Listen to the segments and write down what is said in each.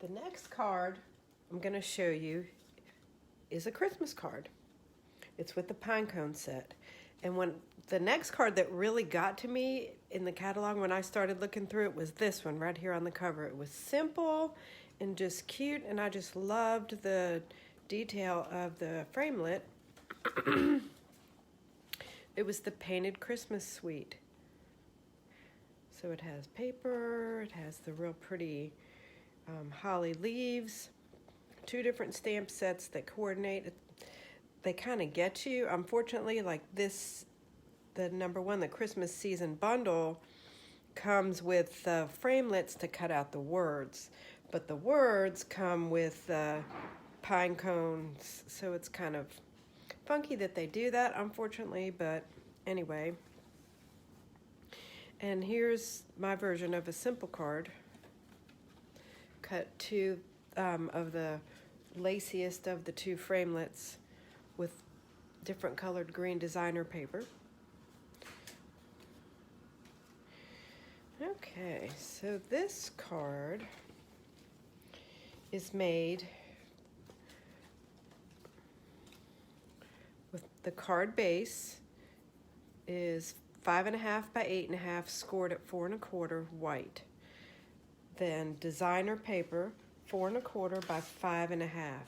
The next card I'm going to show you is a Christmas card. It's with the pine cone set. And when the next card that really got to me in the catalog when I started looking through it was this one right here on the cover. It was simple and just cute, and I just loved the detail of the framelit. It was the painted Christmas suite. So it has paper, it has the real pretty holly leaves, 2 different stamp sets that coordinate. They kind of get you. Unfortunately, like this, the number 1, the Christmas season bundle, comes with framelits to cut out the words, but the words come with pine cones, so it's kind of funky that they do that, unfortunately, but anyway. And here's my version of a simple card. Cut 2 of the laciest of the 2 framelits with different colored green designer paper. Okay, so this card is made with the card base is 5.5 by 8.5, scored at 4 1/4 white. Then designer paper, 4 1/4 by 5.5.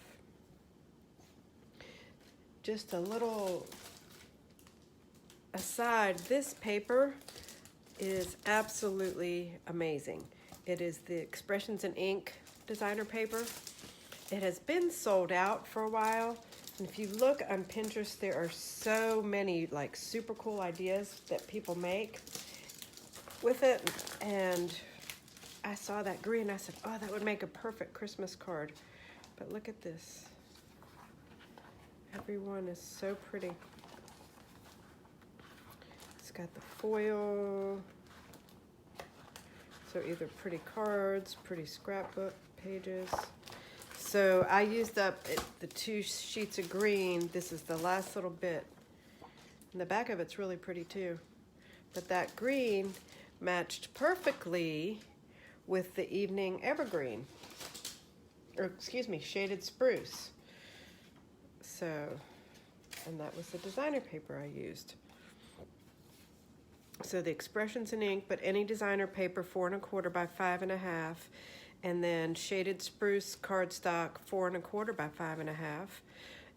Just a little aside, this paper is absolutely amazing. It is the Expressions in Ink designer paper. It has been sold out for a while. And if you look on Pinterest, there are so many like super cool ideas that people make with it. And I saw that green, I said, oh, that would make a perfect Christmas card. But look at this. Everyone is so pretty. It's got the foil. So either pretty cards, pretty scrapbook pages. So I used up the 2 sheets of green. This is the last little bit. And the back of it's really pretty too. But that green matched perfectly with the evening evergreen. Or excuse me, shaded spruce. So, and that was the designer paper I used. So the Expressions in Ink, but any designer paper, 4 1/4 by 5.5. And then shaded spruce cardstock, 4 1/4 by 5.5.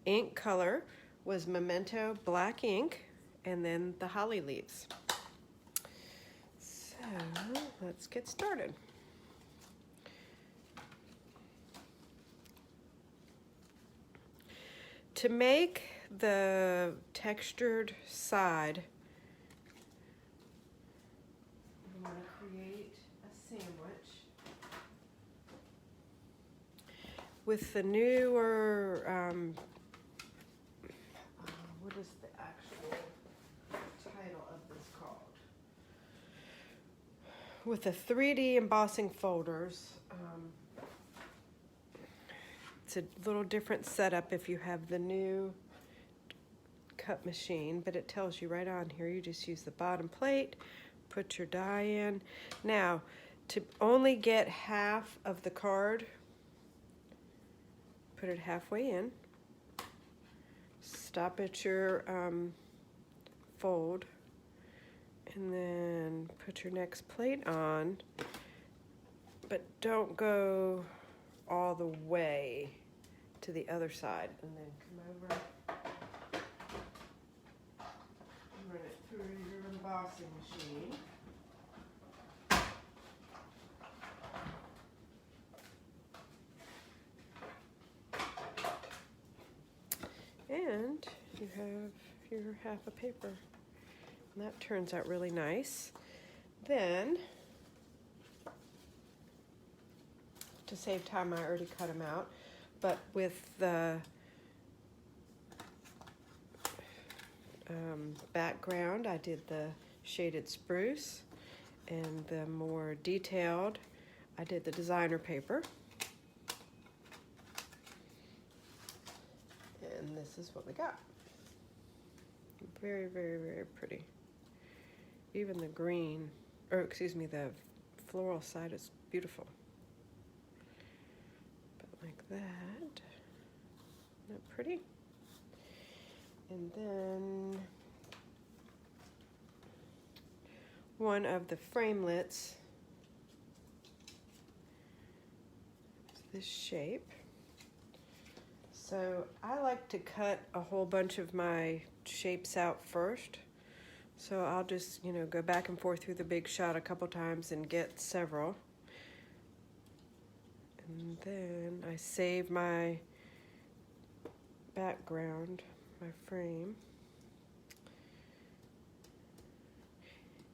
Ink color was Memento black ink, and then the holly leaves. So let's get started. To make the textured side, I'm going to create a sandwich with the newer, what is the actual title of this called? With the 3D embossing folders. It's a little different setup if you have the new cut machine, but it tells you right on here, you just use the bottom plate, put your die in. Now, to only get half of the card, put it halfway in, stop at your fold, and then put your next plate on, but don't go all the way to the other side, and then come over and run it through your embossing machine. And you have your half a paper, and that turns out really nice. Then, to save time, I already cut them out, but with the background, I did the shaded spruce, and the more detailed, I did the designer paper. And this is what we got. Very, very, very pretty. Even the green, or excuse me, the floral side is beautiful. like that. Isn't that pretty? And then one of the framelits is this shape. So I like to cut a whole bunch of my shapes out first. So I'll just, go back and forth through the big shot a couple times and get several. And then I save my background, my frame.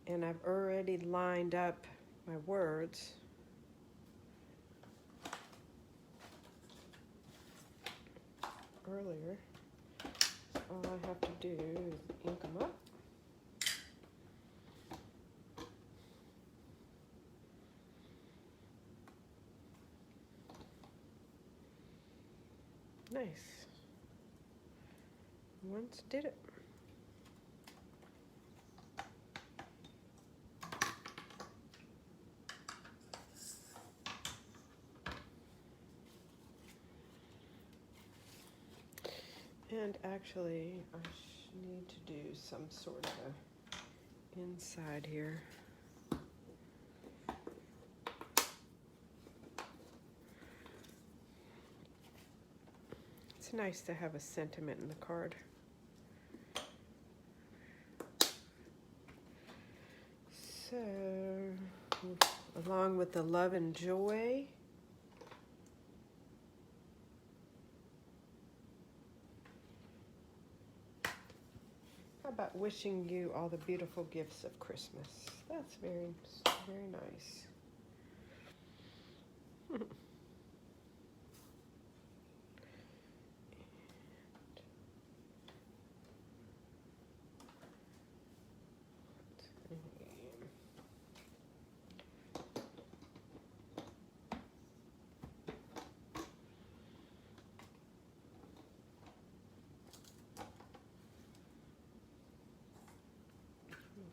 And I've already lined up my words. Earlier. All I have to do is ink them up. Nice. Once did it. And actually, I need to do some sort of a inside here. It's nice to have a sentiment in the card. So, along with the love and joy, how about wishing you all the beautiful gifts of Christmas? That's very, very nice.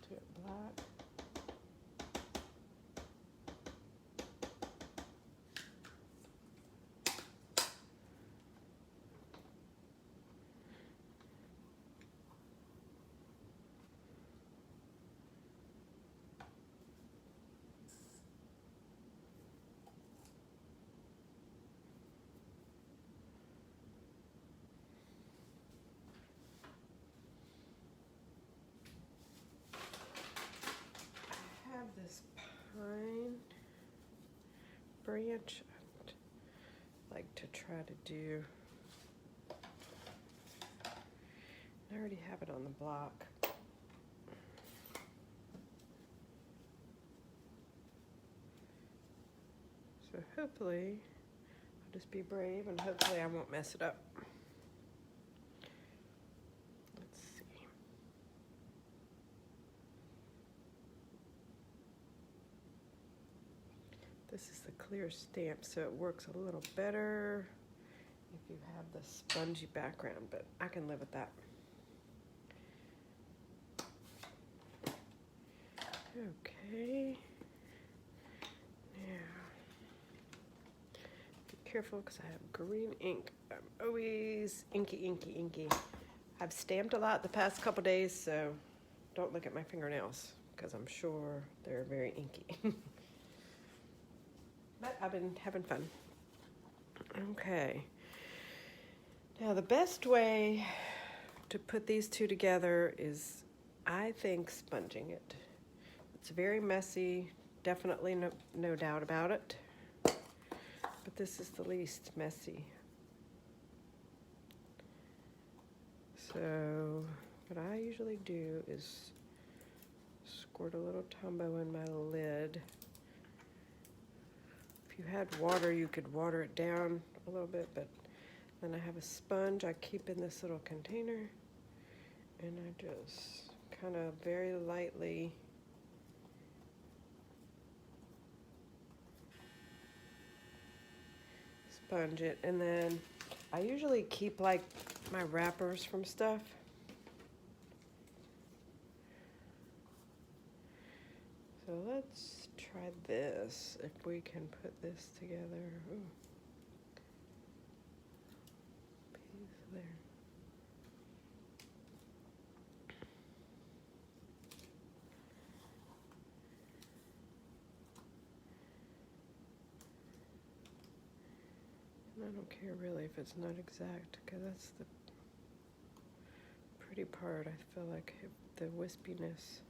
Do it black. This pine branch I'd like to try to do. I already have it on the block. So hopefully I'll just be brave and hopefully I won't mess it up. This is the clear stamp, so it works a little better if you have the spongy background, but I can live with that. Okay. Now, be careful because I have green ink. I'm always inky, inky, inky. I've stamped a lot the past couple days, so don't look at my fingernails because I'm sure they're very inky. But I've been having fun. Okay. Now the best way to put these two together is, I think, sponging it. It's very messy, definitely no doubt about it. But this is the least messy. So what I usually do is squirt a little Tombow in my lid. If you had water, you could water it down a little bit, but then I have a sponge I keep in this little container, and I just kind of very lightly sponge it. And then I usually keep like my wrappers from stuff. So let's try this, if we can put this together. Ooh. there. And I don't care really if it's not exact, because that's the pretty part. I feel like the wispiness.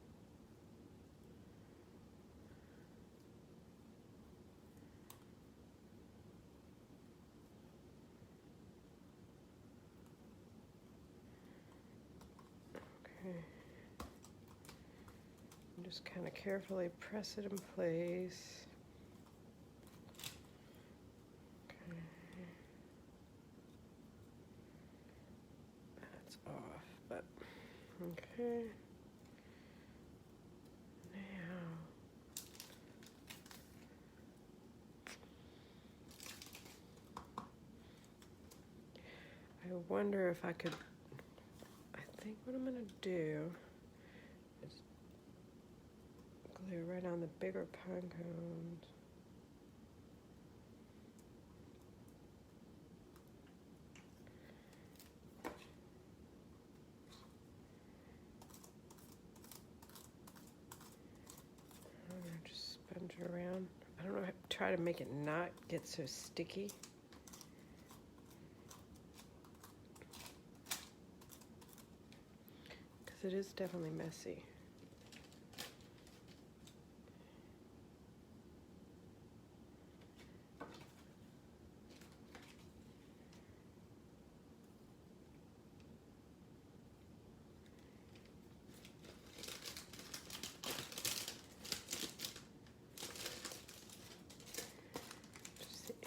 Okay. And just kind of carefully press it in place. Okay. That's off, but okay. Now, I wonder if I could, I think what I'm gonna do is glue right on the bigger pine cones. I'm gonna just sponge it around. I don't know, try to make it not get so sticky. Because it is definitely messy.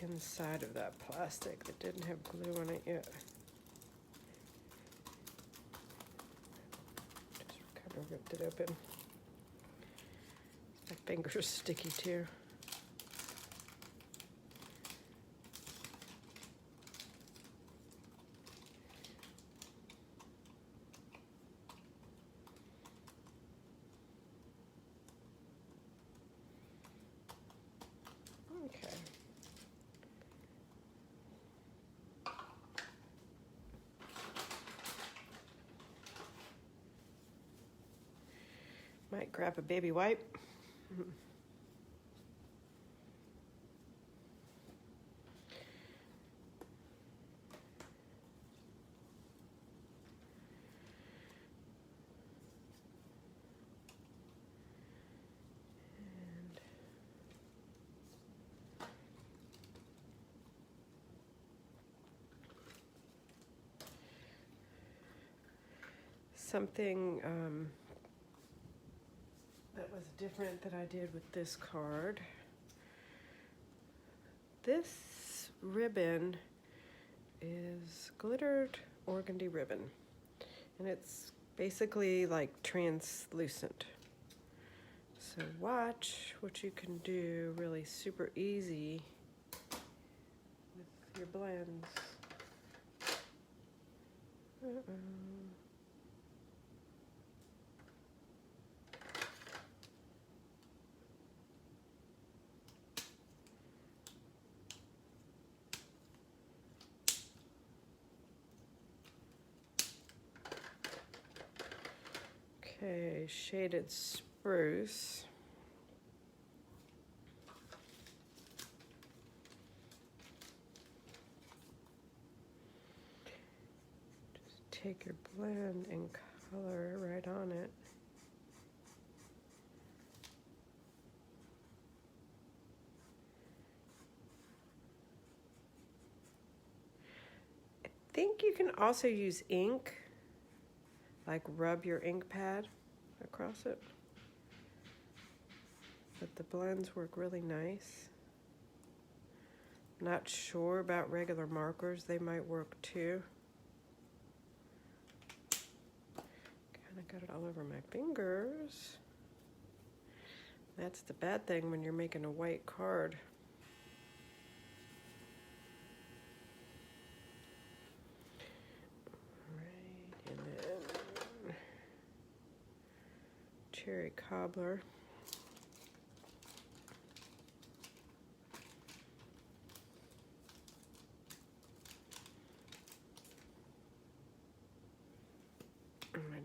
Inside of that plastic that didn't have glue on it yet. Just kind of ripped it open. My finger's sticky too. Okay. Might grab a baby wipe. Something that was different that I did with this card. This ribbon is glittered organdy ribbon, and it's basically like translucent. So watch what you can do really super easy with your blends. Okay, shaded spruce. Just take your blend and color right on it. I think you can also use ink. Like rub your ink pad across it. But the blends work really nice. Not sure about regular markers, they might work too. Kind of got it all over my fingers. That's the bad thing when you're making a white card. Cherry cobbler.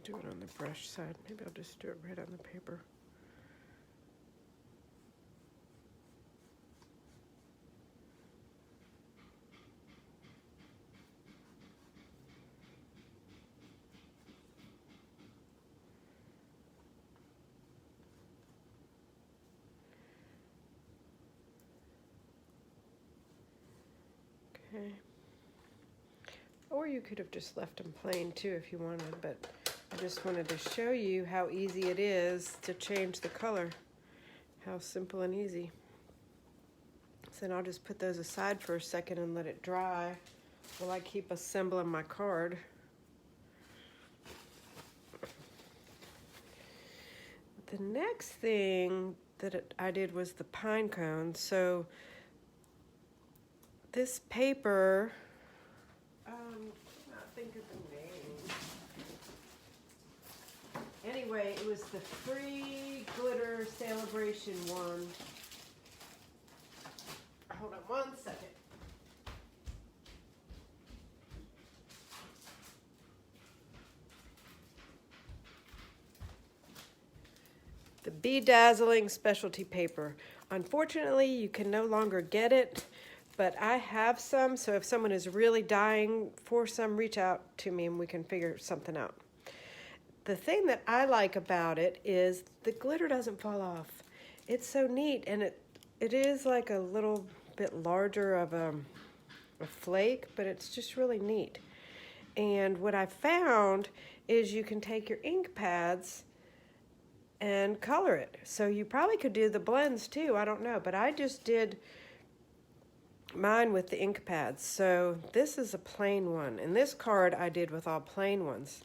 do it on the brush side. Maybe I'll just do it right on the paper. Okay. Or you could have just left them plain too if you wanted, but I just wanted to show you how easy it is to change the color. How simple and easy. So then I'll just put those aside for a second and let it dry while I keep assembling my card. The next thing that I did was the pine cone. So this paper, I cannot think of the name. Anyway, it was the free glitter celebration one. Hold on one second. The Bedazzling specialty paper. Unfortunately, you can no longer get it, but I have some, so if someone is really dying for some, reach out to me and we can figure something out. The thing that I like about it is the glitter doesn't fall off. It's so neat, and it is like a little bit larger of a flake, but it's just really neat. And what I found is you can take your ink pads and color it. So you probably could do the blends too, I don't know, but I just did mine with the ink pads. So this is a plain one, and this card I did with all plain ones.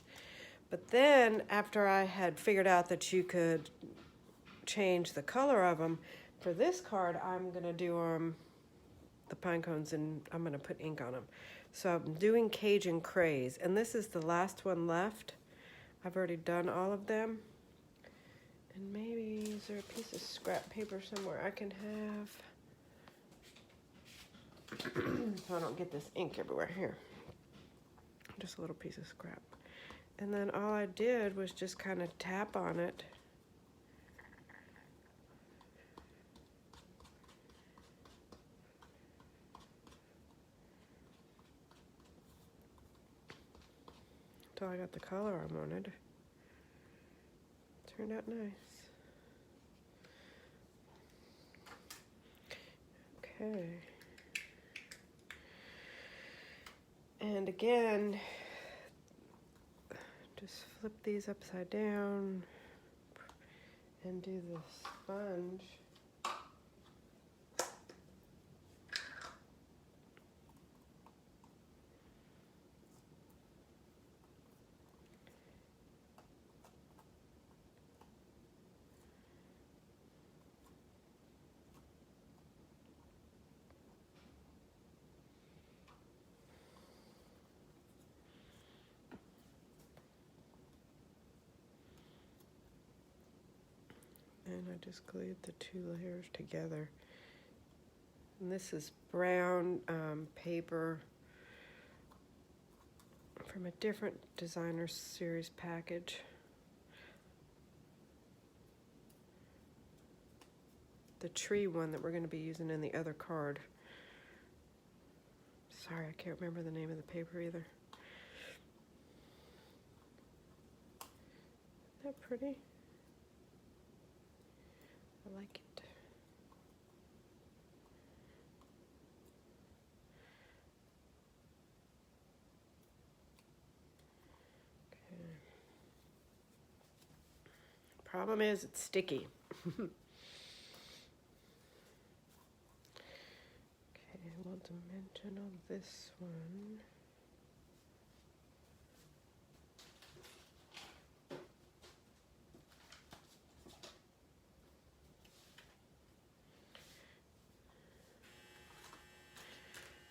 But then after I had figured out that you could change the color of them, for this card I'm gonna do the pine cones, and I'm gonna put ink on them. So I'm doing Cajun Craze, and this is the last one left. I've already done all of them. And maybe, is there a piece of scrap paper somewhere I can have? So I don't get this ink everywhere. Here. Just a little piece of scrap. And then all I did was just kind of tap on it. Until I got the color I wanted. Turned out nice. Okay. And again, just flip these upside down and do the sponge. And I just glued the two layers together. And this is brown paper from a different designer series package. The tree one that we're going to be using in the other card. Sorry, I can't remember the name of the paper either. Isn't that pretty? I like it. Okay. Problem is, it's sticky. Okay, we'll dimension on this one.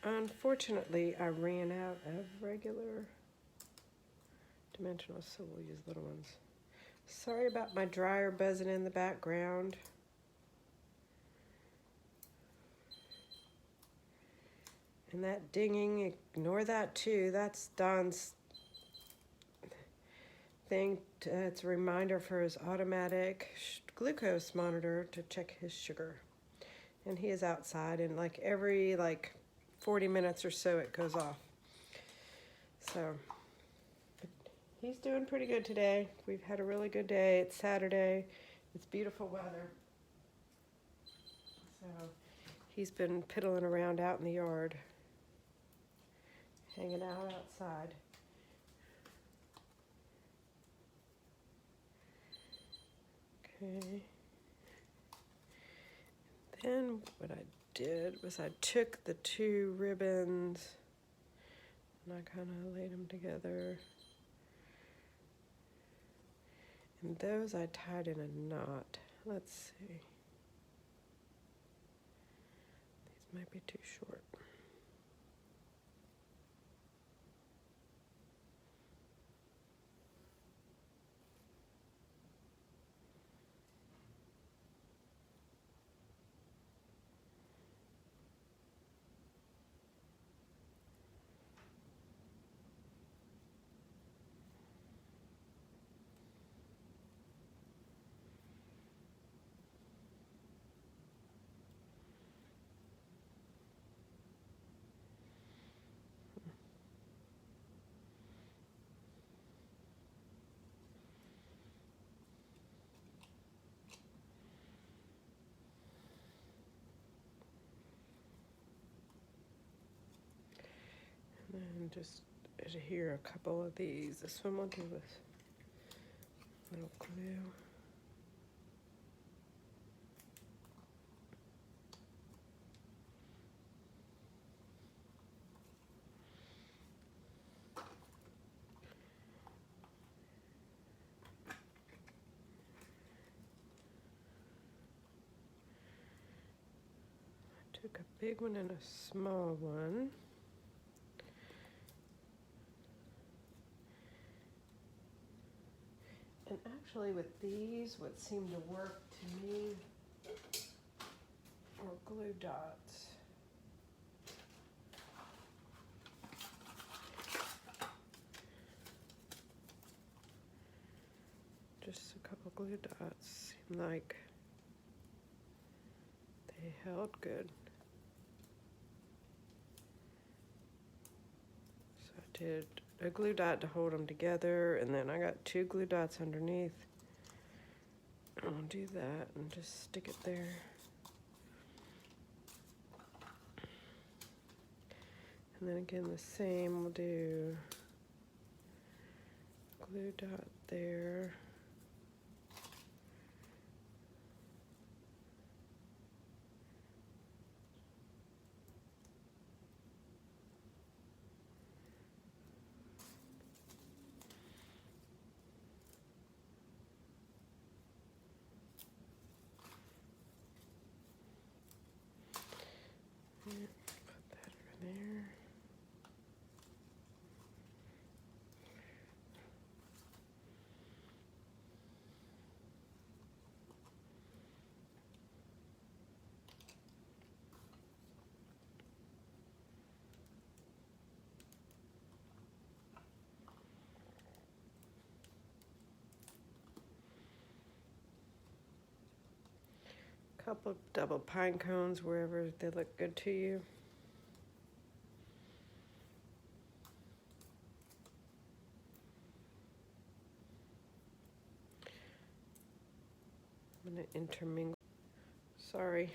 Unfortunately, I ran out of regular dimensionals, so we'll use little ones. Sorry about my dryer buzzing in the background. And that dinging, ignore that too. That's Don's thing. It's a reminder for his automatic glucose monitor to check his sugar. And he is outside, and like every 40 minutes or so it goes off. So he's doing pretty good today. We've had a really good day. It's Saturday. It's beautiful weather. So he's been piddling around out in the yard, hanging out outside. Okay. Then what I did was I took the two ribbons and I kind of laid them together. And those I tied in a knot. Let's see. These might be too short. And just adhere a couple of these. This one we'll do with little glue. I took a big one and a small one. And actually with these, what seemed to work to me were glue dots. Just a couple glue dots. Seemed like they held good. So I did a glue dot to hold them together, and then I got two glue dots underneath. I'll do that and just stick it there. And then again the same, we'll do glue dot there. Put that over there. Couple double pine cones wherever they look good to you. I'm going to intermingle. Sorry,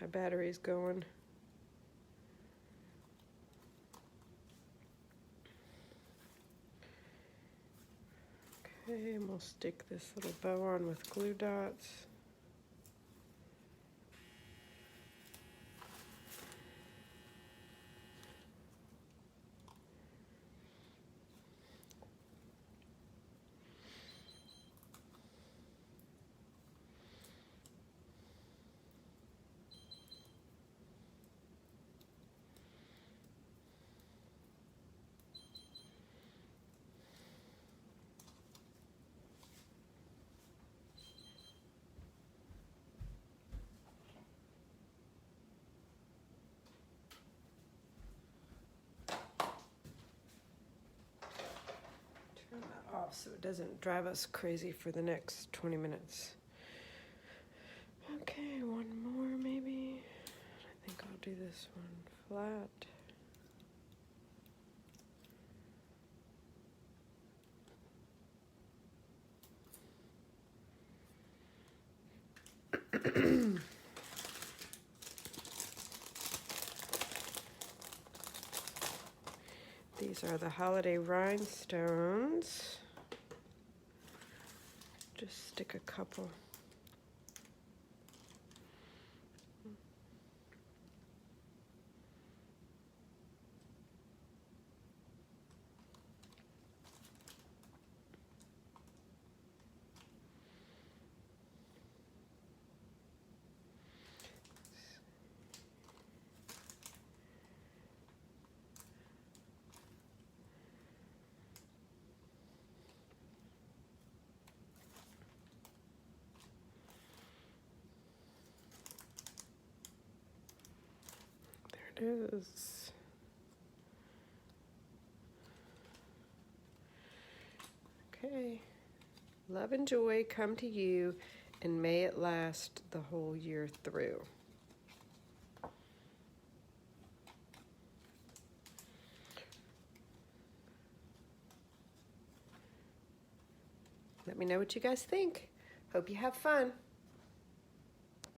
my battery's going. Okay, and we'll stick this little bow on with glue dots. so it doesn't drive us crazy for the next 20 minutes. Okay, one more maybe. I think I'll do this one flat. These are the holiday rhinestones. Just stick a couple. There it is. Okay. Love and joy come to you, and may it last the whole year through. Let me know what you guys think. Hope you have fun.